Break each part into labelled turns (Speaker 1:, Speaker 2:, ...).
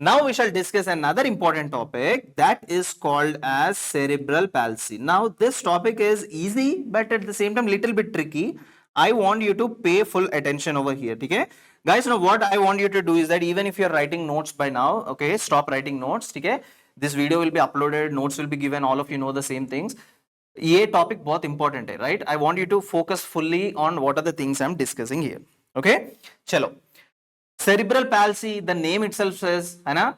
Speaker 1: Now we shall discuss another important topic that is called as cerebral palsy. Now this topic is easy but at the same time little bit tricky. I want you to pay full attention over here. Okay, guys, now what I want you to do is that even if you're writing notes by now, okay, stop writing notes. Okay, this video will be uploaded, notes will be given, all of you know the same things. ये topic बहुत important है, right? I want you to focus fully on what are the things I'm discussing here. Okay, चलो. Cerebral palsy, the name itself says, है ना?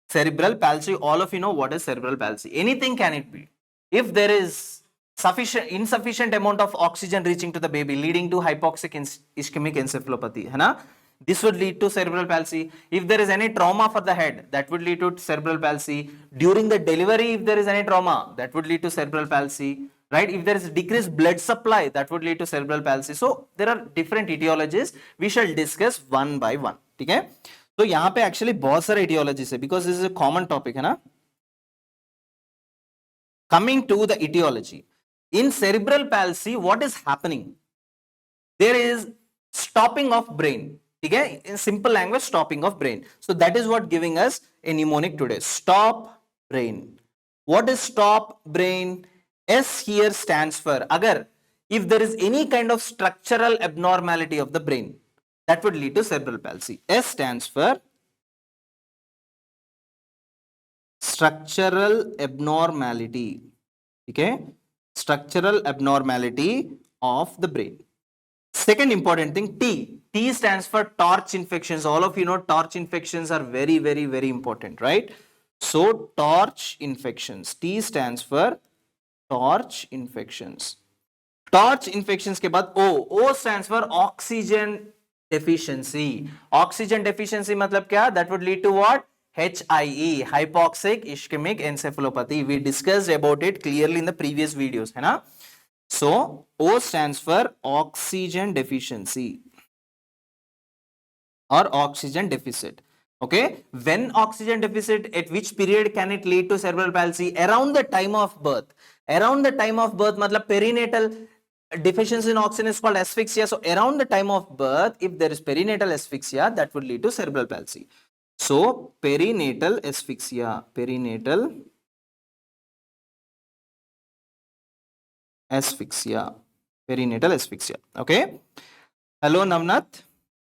Speaker 1: Cerebral palsy, all of you know what is cerebral palsy. Anything can it be. If there is insufficient amount of oxygen reaching to the baby, leading to hypoxic ischemic encephalopathy, है ना? This would lead to cerebral palsy. If there is any trauma for the head, that would lead to cerebral palsy. During the delivery, if there is any trauma, that would lead to cerebral palsy. Right? If there is decreased blood supply, that would lead to cerebral palsy. So there are different etiologies. We shall discuss one by one. ठीक है? तो यहाँ पे actually बहुत सारे etiologies है because this is a common topic है ना? Coming to the etiology, in cerebral palsy, what is happening? There is stopping of brain. ठीक है? In simple language, stopping of brain. So that is what giving us a mnemonic today. Stop brain. What is stop brain? S here stands for agar if there is any kind of structural abnormality of the brain, that would lead to cerebral palsy. S stands for structural abnormality. Okay, structural abnormality of the brain. Second important thing, T. T stands for torch infections. All of you know torch infections are very, very, very important, right? So torch infections. T stands for torch infections. Torch infections के बाद O. O stands for oxygen deficiency. Oxygen deficiency मतलब क्या? That would lead to what? HIE, hypoxic ischemic encephalopathy. We discussed about it clearly in the previous videos, है ना? So O stands for oxygen deficiency or oxygen deficit. Okay, when oxygen deficit, at which period can it lead to cerebral palsy? Around the time of birth. Around the time of birth, matlab perinatal deficiency in oxygen is called asphyxia. So around the time of birth, if there is perinatal asphyxia, that would lead to cerebral palsy. So perinatal asphyxia, perinatal asphyxia, perinatal asphyxia. Okay. Hello Navnath,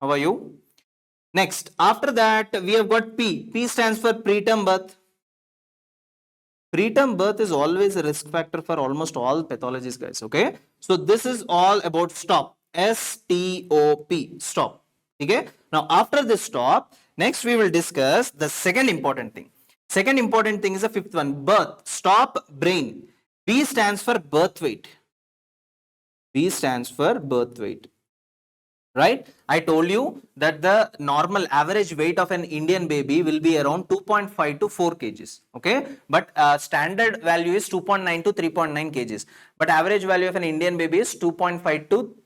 Speaker 1: how are you? Next, after that, we have got P. P stands for preterm birth. Preterm birth is always a risk factor for almost all pathologies, guys. Okay, so this is all about stop. S-T-O-P, stop. Okay, now after this stop, next we will discuss the second important thing. Second important thing is the fifth one, birth. Stop brain. B stands for birth weight. B stands for birth weight. Right? I told you that the normal average weight of an Indian baby will be around 2.5 to 4 kgs. Okay, but standard value is 2.9 to 3.9 kgs. But average value of an Indian baby is 2.5 to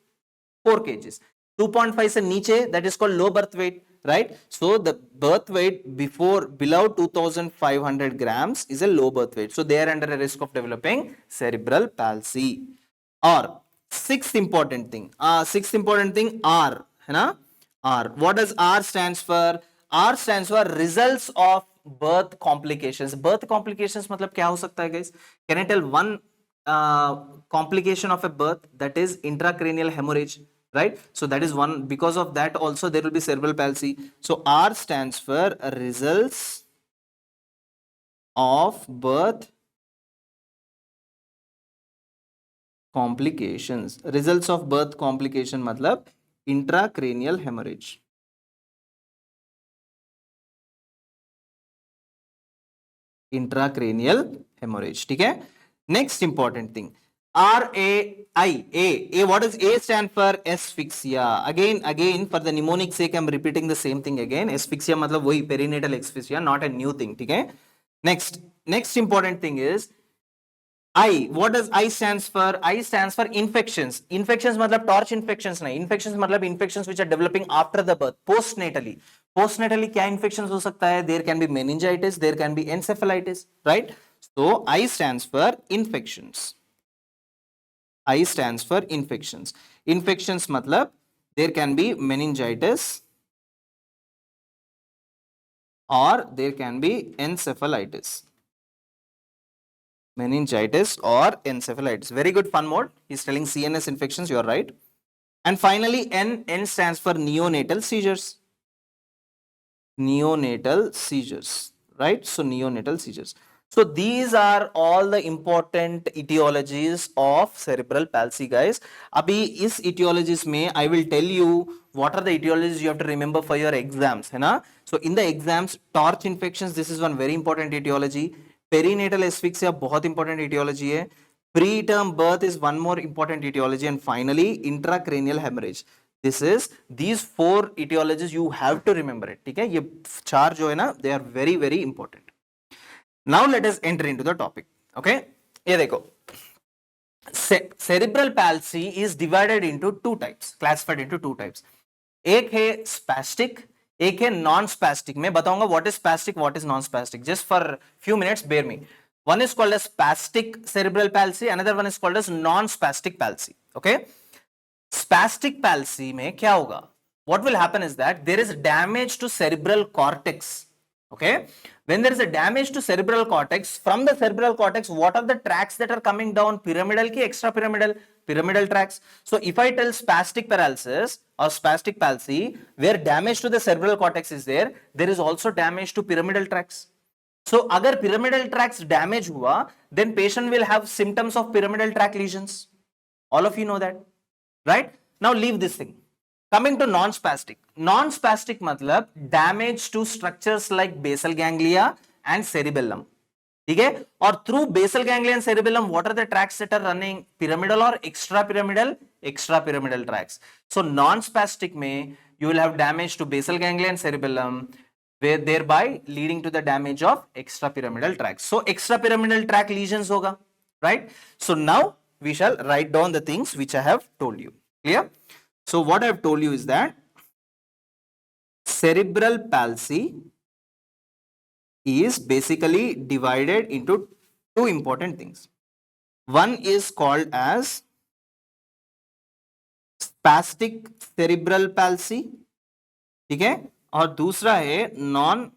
Speaker 1: 4 kgs. 2.5 se niche, that is called low birth weight. Right? So the birth weight below 2500 grams is a low birth weight. So they are under a risk of developing cerebral palsy. Or sixth important thing R, है ना? R. What does R stands for? R stands for results of birth complications. Birth complications मतलब क्या हो सकता है, guys? Can I tell one complication of a birth? That is intracranial hemorrhage, right? So that is one. Because of that also there will be cerebral palsy. So R stands for results of birth complications. Results of birth complication मतलब intracranial hemorrhage. Intracranial hemorrhage. ठीक है? Next important thing, A. What does A stand for? Asphyxia. Again, for the mnemonic sake, I'm repeating the same thing again. Asphyxia मतलब वही perinatal asphyxia, not a new thing. ठीक है? Next important thing is I. What does I stands for? I stands for infections. Infections मतलब torch infections नहीं. Infections मतलब infections which are developing after the birth, postnatally. Postnatally क्या infections हो सकता है? There can be meningitis, there can be encephalitis, right? So I stands for infections. I stands for infections. Infections मतलब there can be meningitis or there can be encephalitis. Meningitis or encephalitis. Very good, fun mode. He's telling CNS infections, you're right. And finally, N stands for neonatal seizures. Neonatal seizures, right? So neonatal seizures. So these are all the important etiologies of cerebral palsy, guys. Abhi is etiologies mein I will tell you what are the etiologies you have to remember for your exams, है ना? So in the exams, torch infections, this is one very important etiology. Perinatal asphyxia बहुत important etiology है. Preterm birth is one more important etiology, and finally intracranial hemorrhage. This is these four etiologies you have to remember it. ठीक है, ये चार जो है ना, they are very very important. Now let us enter into the topic. Okay, ये देखो, cerebral palsy is divided into two types, classified into two types. एक है spastic, एक है non-spastic. मैं बताऊंगा what is spastic, what is non-spastic. Just for few minutes, bear me. One is called as spastic cerebral palsy, another one is called as non-spastic palsy. Okay, spastic palsy में क्या होगा? What will happen is that there is damage to cerebral cortex. Okay, when there is a damage to cerebral cortex, from the cerebral cortex, what are the tracks that are coming down? Pyramidal ki extra pyramidal? Pyramidal tracks. So if I tell spastic paralysis or spastic palsy, where damage to the cerebral cortex is there, there is also damage to pyramidal tracks. So agar pyramidal tracks damage hua, then patient will have symptoms of pyramidal tract lesions. All of you know that, right? Now leave this thing. Coming to non-spastic. Non-spastic matlab damage to structures like basal ganglia and cerebellum. ठीक है, और through basal ganglia and cerebellum, what are the tracks that are running? Pyramidal or extra pyramidal? Extra pyramidal tracks. So non-spastic में you will have damage to basal ganglia and cerebellum, where thereby leading to the damage of extra pyramidal tracks. So extra pyramidal tract lesions होगा, right? So now we shall write down the things which I have told you. Clear? So what I have told you is that cerebral palsy is basically divided into two important things. One is called as spastic cerebral palsy, ठीक है, और दूसरा है non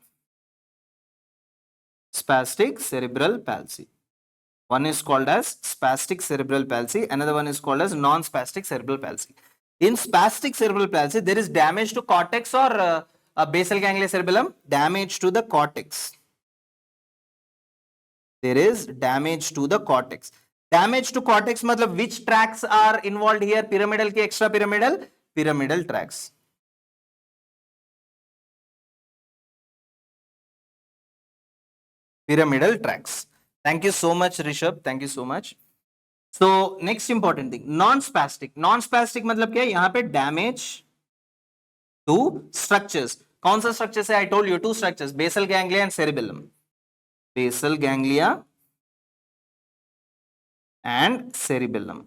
Speaker 1: spastic cerebral palsy. One is called as spastic cerebral palsy, another one is called as non-spastic cerebral palsy. In spastic cerebral palsy, there is damage to cortex or basal ganglia cerebellum. Damage to the cortex. There is damage to the cortex. Damage to cortex matlab which tracks are involved here? Pyramidal ki extra pyramidal? Pyramidal tracks. Pyramidal tracks. Thank you so much, Rishabh. Thank you so much. So next important thing, non-spastic. Non-spastic मतलब क्या है? यहाँ पे damage to structures. कौन सा structures है? I told you two structures, basal ganglia and cerebellum. Basal ganglia and cerebellum.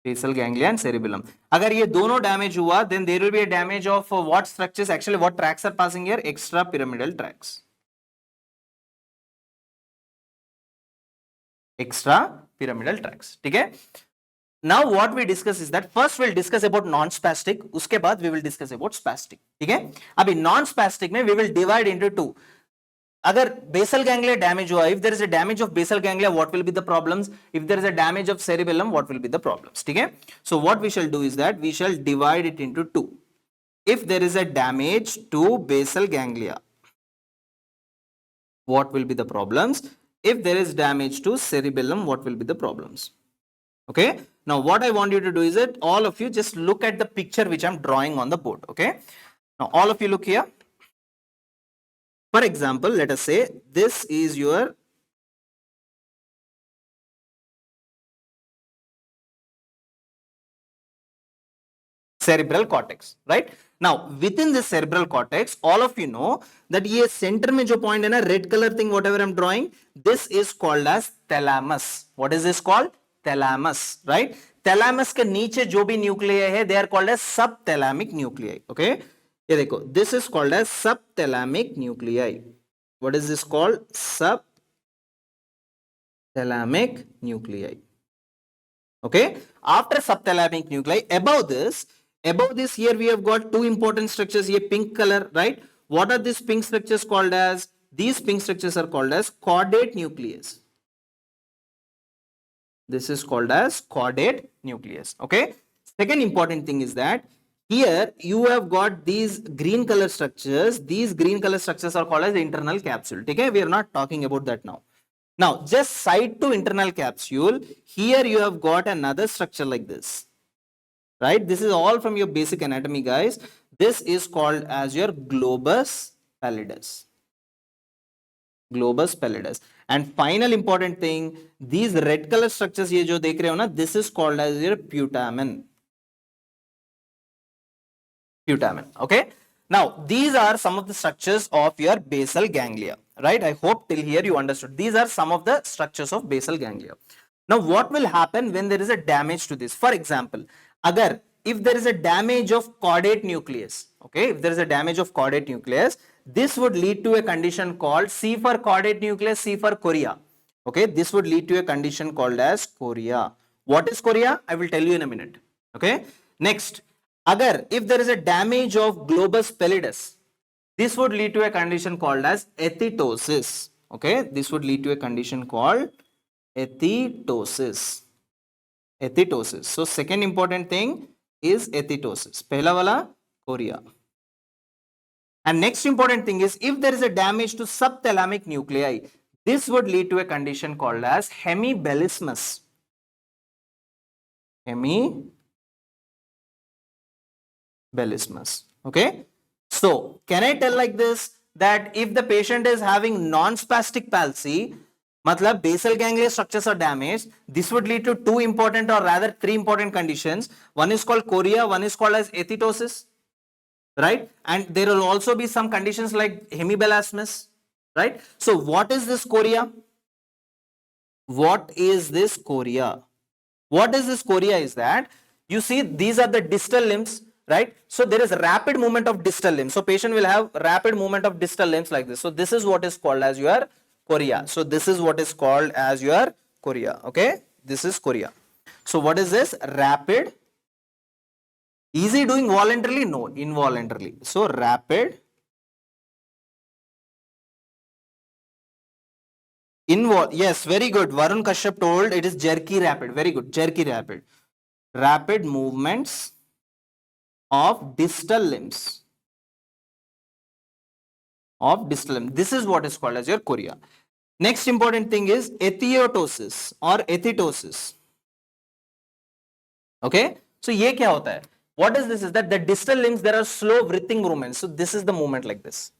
Speaker 1: Basal ganglia and cerebellum. अगर ये दोनों damage हुआ, then there will be a damage of what structures? Actually, what tracks are passing here? Extra pyramidal tracks. Extra pyramidal tracks. ठीक है? Now what we discuss is that first we'll discuss about non-spastic, उसके बाद we will discuss about spastic. ठीक है? अभी non-spastic में we will divide into two. अगर basal ganglia damage हुआ, if there is a damage of basal ganglia, what will be the problems? If there is a damage of cerebellum, what will be the problems? ठीक है? So what we shall do is that we shall divide it into two. If there is a damage to basal ganglia, what will be the problems? If there is damage to cerebellum, what will be the problems? Okay, now what I want you to do is that all of you just look at the picture which I'm drawing on the board. Okay, now all of you look here. For example, let us say this is your cerebral cortex, right? Now within this cerebral cortex, all of you know that ये center में जो point है ना, red color thing, whatever I'm drawing, this is called as thalamus. What is this called? Thalamus, right? Thalamus के नीचे जो भी nuclei है, they are called as subthalamic nuclei. Okay, ये देखो, this is called as subthalamic nuclei. What is this called? Subthalamic nuclei. Okay, after subthalamic nuclei, above this Above this, here we have got two important structures here, pink color, right? What are these pink structures called as? These pink structures are called as caudate nucleus. This is called as caudate nucleus. Okay. Second important thing is that here you have got these green color structures. These green color structures are called as internal capsule. Okay. We are not talking about that now. Now, just side to internal capsule, here you have got another structure like this. Right? This is all from your basic anatomy, guys. This is called as your globus pallidus. Globus pallidus. And final important thing, these red color structures ye jo dekh rahe ho na, this is called as your putamen. Putamen. Okay. Now, these are some of the structures of your basal ganglia. Right? I hope till here you understood. These are some of the structures of basal ganglia. Now, what will happen when there is a damage to this? For example, agar if there is a damage of caudate nucleus, okay, if there is a damage of caudate nucleus, this would lead to a condition called C for caudate nucleus, C for chorea. Okay, this would lead to a condition called as chorea. What is chorea? I will tell you in a minute. Okay, next, agar if there is a damage of globus pallidus, this would lead to a condition called as ethitosis. Okay, this would lead to a condition called ethitosis. Ethitosis. So second important thing is ethitosis. Pehla wala chorea. And next important thing is if there is a damage to subthalamic nuclei, this would lead to a condition called as hemibellismus. Hemibellismus. Okay. So can I tell like this that if the patient is having non-spastic palsy, matlab basal ganglia structures are damaged, this would lead to two important or rather three important conditions. One is called chorea, one is called as ethitosis, right? And there will also be some conditions like hemibellismus, right? So what is this chorea? What is this chorea? What is this chorea is that you see these are the distal limbs, right? So there is rapid movement of distal limbs. So patient will have rapid movement of distal limbs like this. So this is what is called as your chorea. So this is what is called as your chorea. Okay, this is chorea. So what is this? Rapid. Is he doing voluntarily? No, involuntarily. So rapid. Yes, very good. Varun Kashyap told it is jerky rapid. Very good. Jerky rapid. Rapid movements of distal limbs. This is what is called as your chorea. Next important thing is ethiotosis or ethitosis. Okay. So ye kya hota hai? What is this is that the distal limbs there are slow breathing movements. So this is the movement like this.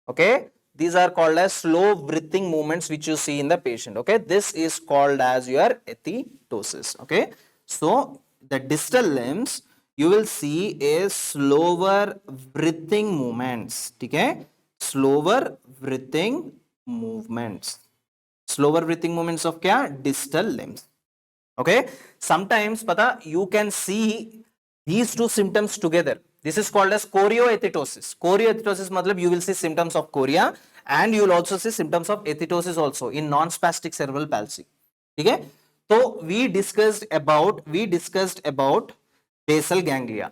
Speaker 1: Okay. These are called as slow breathing movements which you see in the patient. Okay. This is called as your ethitosis. Okay. So the distal limbs you will see a slower breathing movements. Okay. Slower breathing movements. Slower breathing movements of kya? Distal limbs. Okay. Sometimes pata you can see these two symptoms together. This is called as chorioethitosis. Chorioethitosis matlab you will see symptoms of chorea and you will also see symptoms of ethitosis also in non-spastic cerebral palsy. Okay. So we discussed about basal ganglia.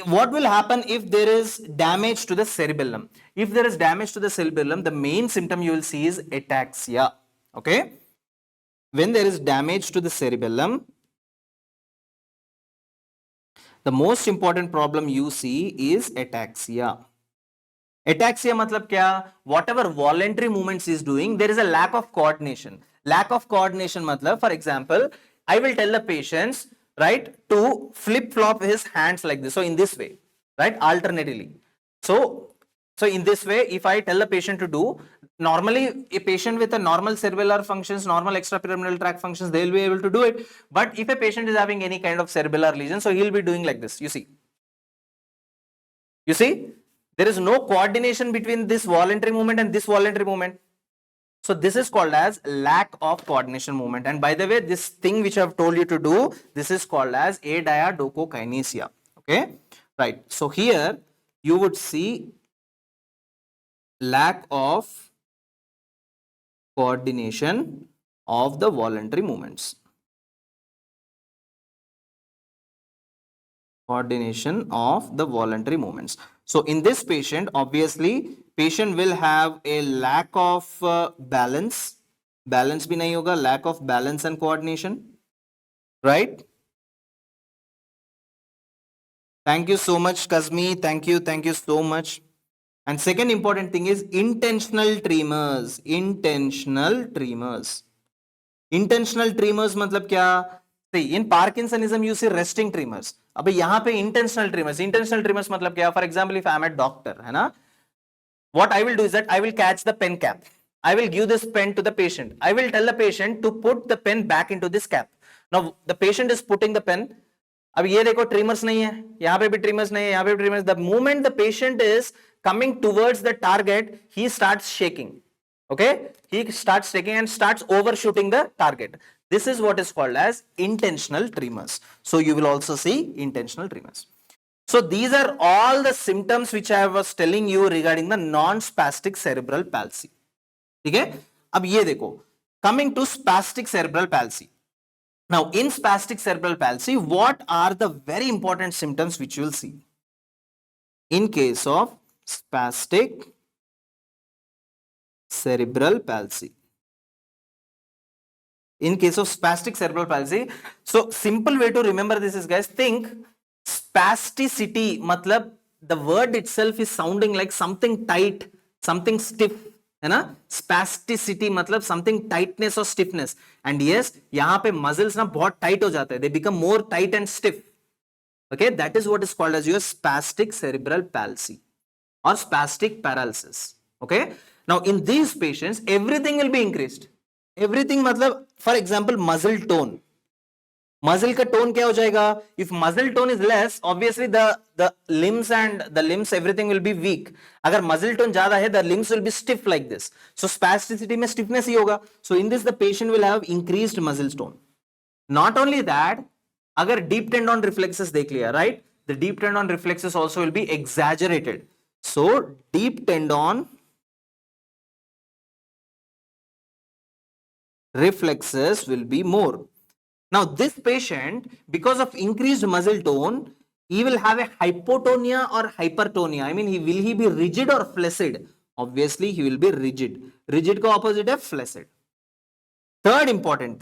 Speaker 1: What will happen if there is damage to the cerebellum? If there is damage to the cerebellum, the main symptom you will see is ataxia. Okay. When there is damage to the cerebellum, the most important problem you see is ataxia. Ataxia matlab kya? Whatever voluntary movements he is doing, there is a lack of coordination. Lack of coordination matlab, for example, I will tell the patients, right, to flip flop his hands like this. So in this way, right, alternately. So in this way, if I tell the patient to do, normally a patient with a normal cerebellar functions, normal extrapyramidal tract functions, they will be able to do it. But if a patient is having any kind of cerebellar lesion, so he will be doing like this. You see, there is no coordination between this voluntary movement and this voluntary movement. So this is called as lack of coordination movement. And by the way, this thing which I have told you to do, this is called as adiadochokinesia. Okay, right. So here you would see lack of coordination of the voluntary movements. coordination of the voluntary movements. So in this patient, obviously patient will have a lack of balance. Balance bhi nahi hoga, lack of balance and coordination, right? Thank you so much, Kazmi. Thank you so much. And second important thing is intentional tremors. Intentional tremors. Intentional tremors मतलब क्या? See, in Parkinsonism you see resting tremors. अबे यहाँ पे intentional tremors. Intentional tremors मतलब क्या? For example, if I am a doctor, है ना? What I will do is that I will catch the pen cap. I will give this pen to the patient. I will tell the patient to put the pen back into this cap. Now the patient is putting the pen. अब ये देखो trimmers नहीं है, यहाँ पे भी trimmers नहीं है, यहाँ पे भी trimmers. The moment the patient is coming towards the target, he starts shaking. Okay, he starts shaking and starts overshooting the target. This is what is called as intentional tremors. So you will also see intentional tremors. So these are all the symptoms which I was telling you regarding the non-spastic cerebral palsy. ठीक है? अब ये देखो, coming to spastic cerebral palsy. Now in spastic cerebral palsy, what are the very important symptoms which you will see? In case of spastic cerebral palsy. In case of spastic cerebral palsy, so simple way to remember this is, guys, think spasticity matlab the word itself is sounding like something tight, something stiff, है ना? Spasticity मतलब something tightness or stiffness. And yes, यहाँ पे muscles ना बहुत tight हो जाते हैं, they become more tight and stiff. Okay, that is what is called as your spastic cerebral palsy or spastic paralysis. Okay, now in these patients everything will be increased. Everything matlab, for example, muscle tone. Muscle का tone क्या हो जाएगा? If muscle tone is less, obviously the limbs everything will be weak. अगर muscle tone ज़्यादा है, the limbs will be stiff like this. So spasticity में stiffness ही होगा. So in this the patient will have increased muscle tone. Not only that, अगर deep tendon reflexes देख लिया, right? The deep tendon reflexes also will be exaggerated. So deep tendon reflexes will be more. Now this patient, because of increased muscle tone, he will have a hypotonia or hypertonia. I mean, will he be rigid or flaccid? Obviously he will be rigid. Rigid का opposite है flaccid. Third important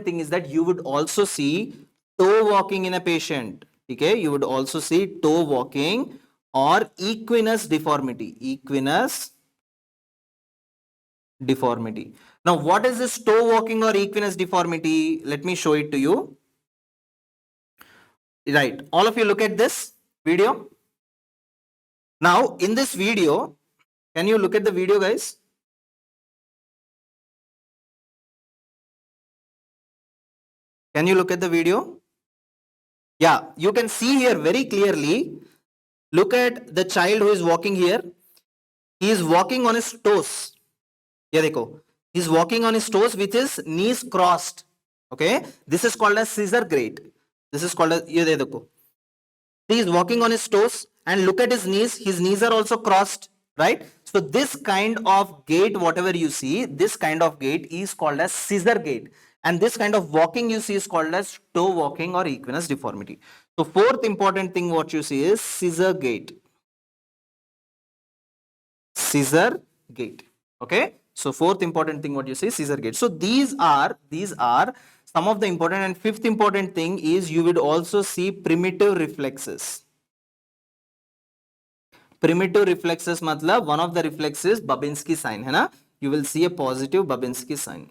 Speaker 1: thing is that you would also see toe walking in a patient. Okay, you would also see toe walking or equinus deformity. Equinus deformity. Now, what is this toe walking or equinus deformity? Let me show it to you. Right, all of you look at this video. Now, in this video, can you look at the video, guys? Can you look at the video? Yeah, you can see here very clearly. Look at the child who is walking here. He is walking on his toes. ये देखो, he is walking on his toes with his knees crossed. Okay, this is called as scissor gait. This is called as, ये देखो, he is walking on his toes and look at his knees are also crossed, right? So this kind of gait, whatever you see, this kind of gait is called as scissor gait, and this kind of walking you see is called as toe walking or equinus deformity. So fourth important thing what you see is scissor gait. Scissor gait. Okay, so fourth important thing what you see is scissor gait. So these are some of the important, and fifth important thing is you would also see primitive reflexes. Primitive reflexes matlab one of the reflexes Babinski sign, है ना? You will see a positive Babinski sign.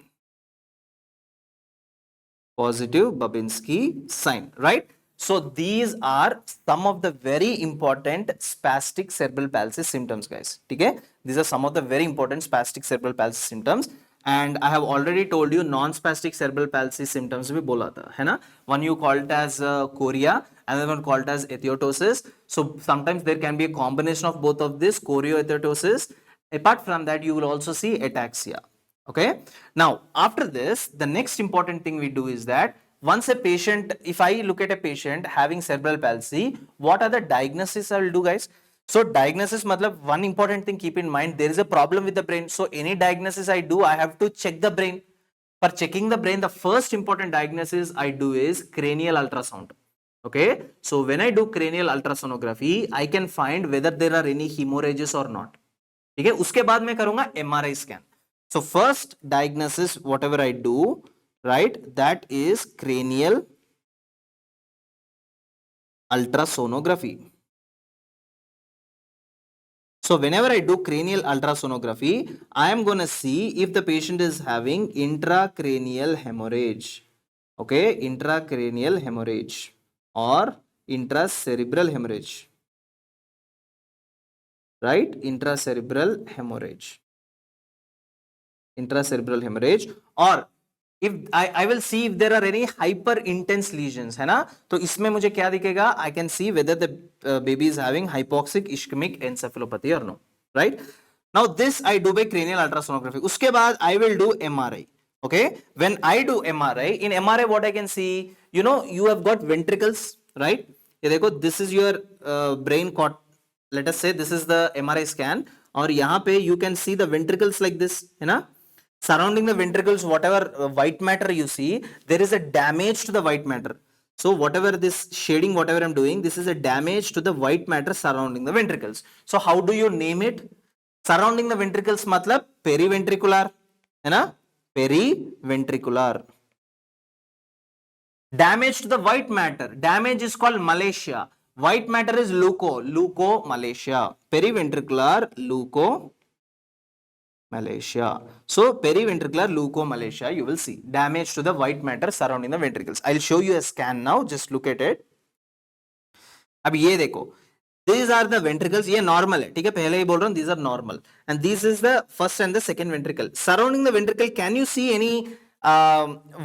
Speaker 1: Positive Babinski sign, right? So these are some of the very important spastic cerebral palsy symptoms, guys. Okay, these are some of the very important spastic cerebral palsy symptoms, and I have already told you non-spastic cerebral palsy symptoms भी बोला था, है ना? One you called as chorea, another one called as ethiotosis. So sometimes there can be a combination of both of this, chorioethiotosis. Apart from that, you will also see ataxia. Okay, now after this, the next important thing we do is that once a patient, if I look at a patient having cerebral palsy, what are the diagnoses I will do, guys? So diagnosis matlab one important thing keep in mind, there is a problem with the brain. So any diagnosis I do, I have to check the brain. For checking the brain, the first important diagnosis I do is cranial ultrasound. Okay, so when I do cranial ultrasonography, I can find whether there are any hemorrhages or not. ठीक है, उसके बाद मैं करूंगा MRI scan. So first diagnosis, whatever I do, right, that is cranial ultrasonography. So whenever I do cranial ultrasonography, I am going to see if the patient is having intracranial hemorrhage. Okay, intracranial hemorrhage or intracerebral hemorrhage, right? Intracerebral hemorrhage, or if I will see if there are any hyper intense lesions, है ना, तो इसमें मुझे क्या दिखेगा? I can see whether the baby is having hypoxic ischemic encephalopathy or no, right? Now this I do by cranial ultrasonography. उसके बाद I will do MRI. Okay, when I do MRI, in MRI what I can see, you know, you have got ventricles, right? ये देखो, this is your brain cord. Let us say this is the MRI scan, और यहाँ पे you can see the ventricles like this, है ना? Surrounding the ventricles, whatever white matter you see, there is a damage to the white matter. So whatever this shading, whatever I'm doing, this is a damage to the white matter surrounding the ventricles. So how do you name it? Surrounding the ventricles matlab periventricular, है ना? Periventricular. Damage to the white matter, damage is called malacia. White matter is leukomalacia. Periventricular leukomalacia. So periventricular leukomalacia, you will see damage to the white matter surrounding the ventricles. I'll show you a scan now. Just look at it. अब ये देखो, these are the ventricles. ये normal है, ठीक है, पहले ही बोल रहा हूँ, these are normal, and this is the first and the second ventricle. Surrounding the ventricle, can you see any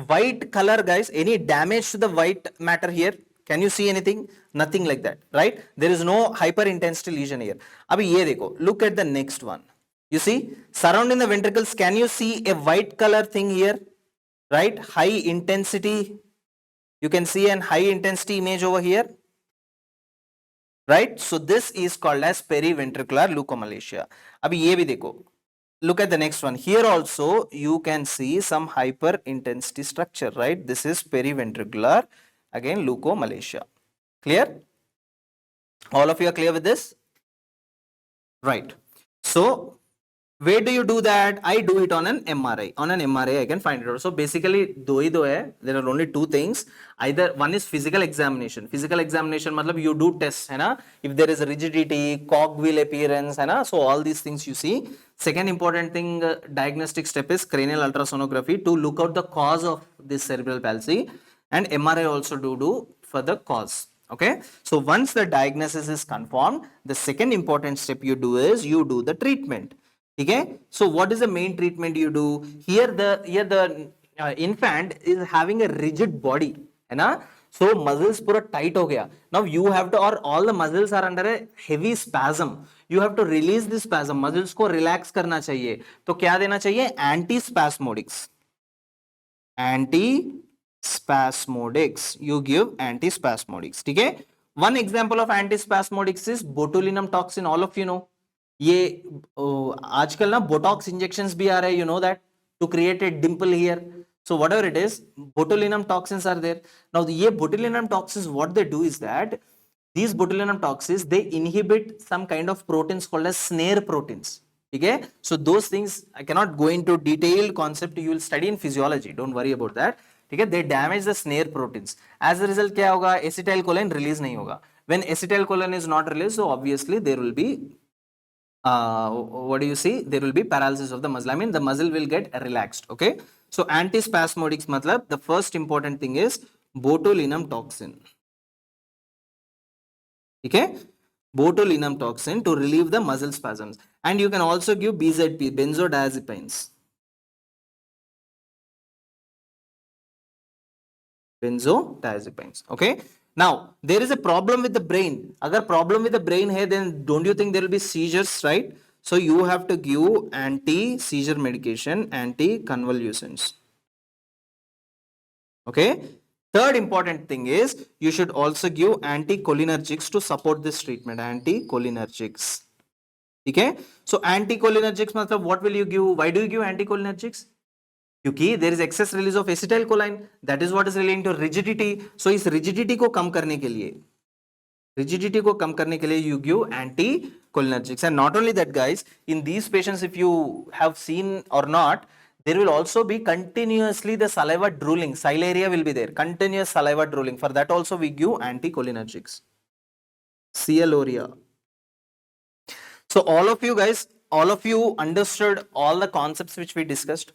Speaker 1: white color, guys? Any damage to the white matter here? Can you see anything? Nothing like that, right? There is no hyper intensity lesion here. अभी ये देखो, look at the next one. You see, surrounding the ventricles, can you see a white color thing here? Right? High intensity. You can see an high intensity image over here. Right? So this is called as periventricular leukomalacia. अभी ये भी देखो. Look at the next one. Here also you can see some hyper intensity structure, right? This is periventricular, again leukomalacia. Clear? All of you are clear with this? Right. So where do you do that? I do it on an MRI. On an MRI, I can find it out. So basically, दो ही दो है. There are only two things. Either one is physical examination. Physical examination मतलब you do tests, है ना? If there is rigidity, cogwheel appearance, है ना? So all these things you see. Second important thing, diagnostic step is cranial ultrasonography to look out the cause of this cerebral palsy, and MRI also do for the cause. Okay, so once the diagnosis is confirmed, the second important step you do is you do the treatment. Okay, so what is the main treatment you do? Here the infant is having a rigid body, है ना? So muscles पूरा tight हो गया. Now you have to, or all the muscles are under a heavy spasm. You have to release this spasm. Muscles को relax करना चाहिए. तो क्या देना चाहिए? Antispasmodics. Antispasmodics. You give antispasmodics. ठीक है? One example of antispasmodics is botulinum toxin. All of you know. ये आजकल ना बोटॉक्स इंजेक्शंस भी आ रहे हैं, you know that, to create a dimple here. So whatever it is, botulinum toxins are there. Now ये botulinum toxins, what they do is that these botulinum toxins, they inhibit some kind of proteins called as snare proteins. Okay, so those things I cannot go into detailed concept. You will study in physiology, don't worry about that. Okay, they damage the snare proteins. As a result क्या होगा? Acetylcholine release नहीं होगा. When acetylcholine is not released, so obviously there will be what do you see? There will be paralysis of the muscle. I mean, the muscle will get relaxed. Okay, so antispasmodics matlab, the first important thing is botulinum toxin. Okay, botulinum toxin to relieve the muscle spasms, and you can also give BZP, benzodiazepines. Okay, now there is a problem with the brain. Agar problem with the brain hai, then don't you think there will be seizures, right? So you have to give anti-seizure medication, anti-convulsants. Okay, third important thing is you should also give anticholinergics to support this treatment. Anticholinergics. Okay, so anticholinergics matlab what will you give? Why do you give anticholinergics? क्योंकि there is excess release of acetylcholine, that is what is relating to rigidity. So इस rigidity को कम करने के लिए, rigidity को कम करने के लिए you give anticholinergics. And not only that guys, in these patients if you have seen or not, there will also be continuously the saliva drooling, silaria will be there, continuous saliva drooling. For that also we give anticholinergics. Cialorrhea. So all of you guys, all of you understood all the concepts which we discussed.